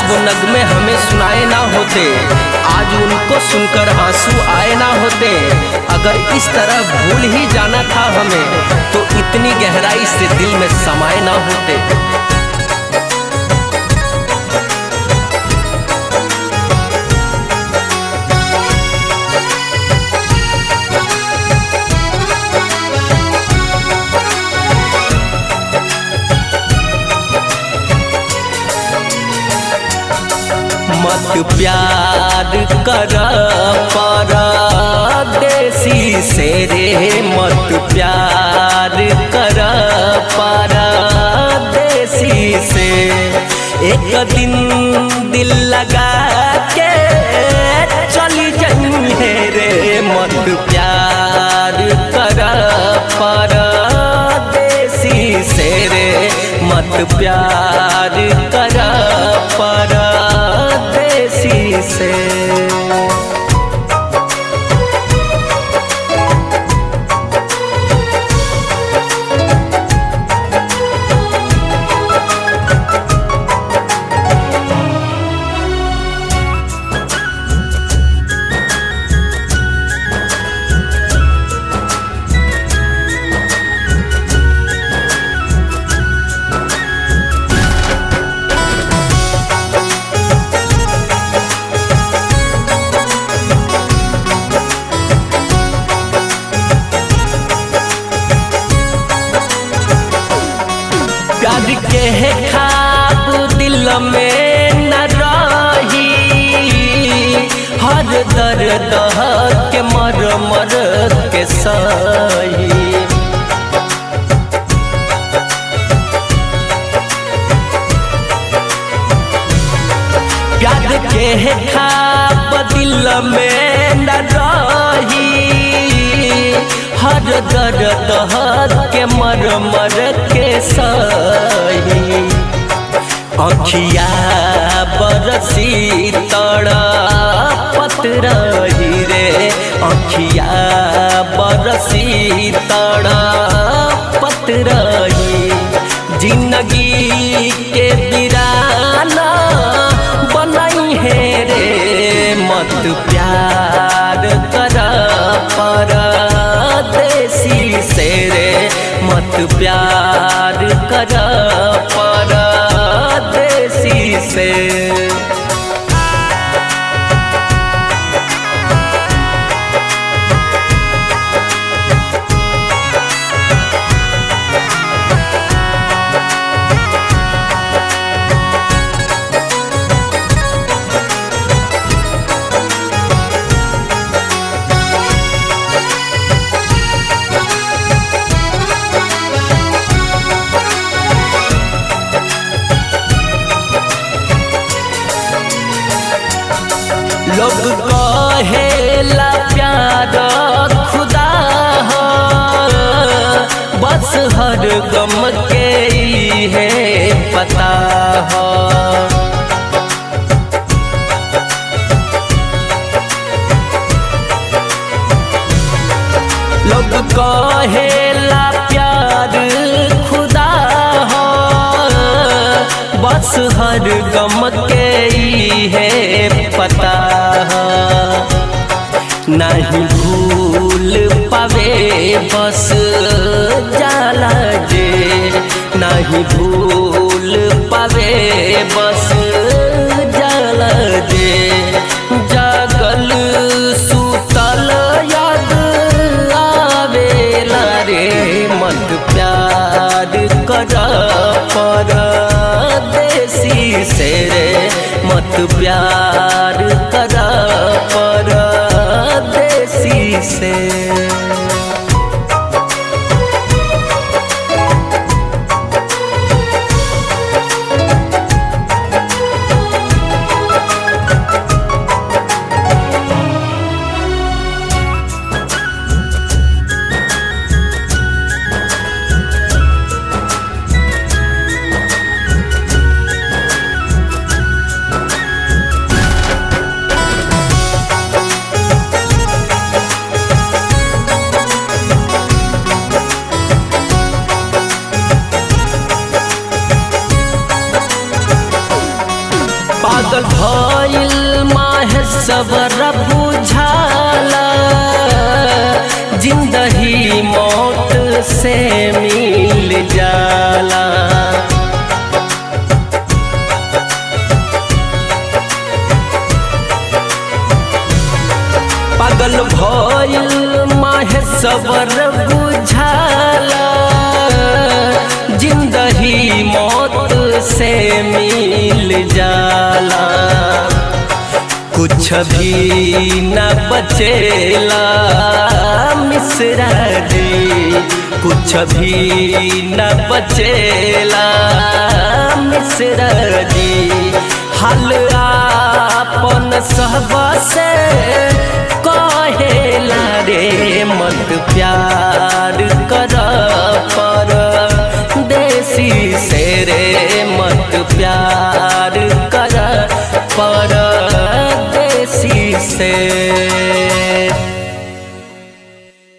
वो नगमे हमें सुनाए ना होते, आज उनको सुनकर आंसू आए ना होते। अगर इस तरह भूल ही जाना था हमें, तो इतनी गहराई से दिल में समाए ना होते। मत प्यार कर परदेसी से रे, मत प्यार कर परदेसी से। एक दिन दिल लगा के चली जाइए रे, मत प्यार कर परदेसी से रे, मत प्यार कर परदेसी से। प्यार के ख्वाब दिल में न रही, हर दर्द के मर मर के सही। प्यार के ख्वाब दिल में न रही, हर दर्द के मर मर के सही। अखिया बरसी तड़पत रही रे, अखिया बरसी तड़पत रही। जिंदगी के वीराना बनाई है रे, मत प्यार कर परदेसी से रे, मत प्यार कर परदेसी से। लोग कहेला प्यार खुदा हो, बस हर गम के है पता हो। लोग कहेला प्यार खुदा हो, बस हर गम के है पता। नहीं भूल पावे बस जाला जे, नहीं भूल पावे बस जाला जे। जागल सुतल याद आवेला रे, मत प्यार कर परदेसी से रे, मत प्यार कर परदेसी से। पागल भइल माहे सबर बुझाला, जिंदगी मौत से मिल जाला। पागल भइल माहे सबर बुझाला, जिंदगी मौत से मिल जाला। कुछ भी न बचेला मिश्रा जी, कुछ भी न बचेला मिश्रा जी। हाल आपन सब से कहेला रे मत प्यार कर पर देसी से रे मत प्यार कर पर देसी से।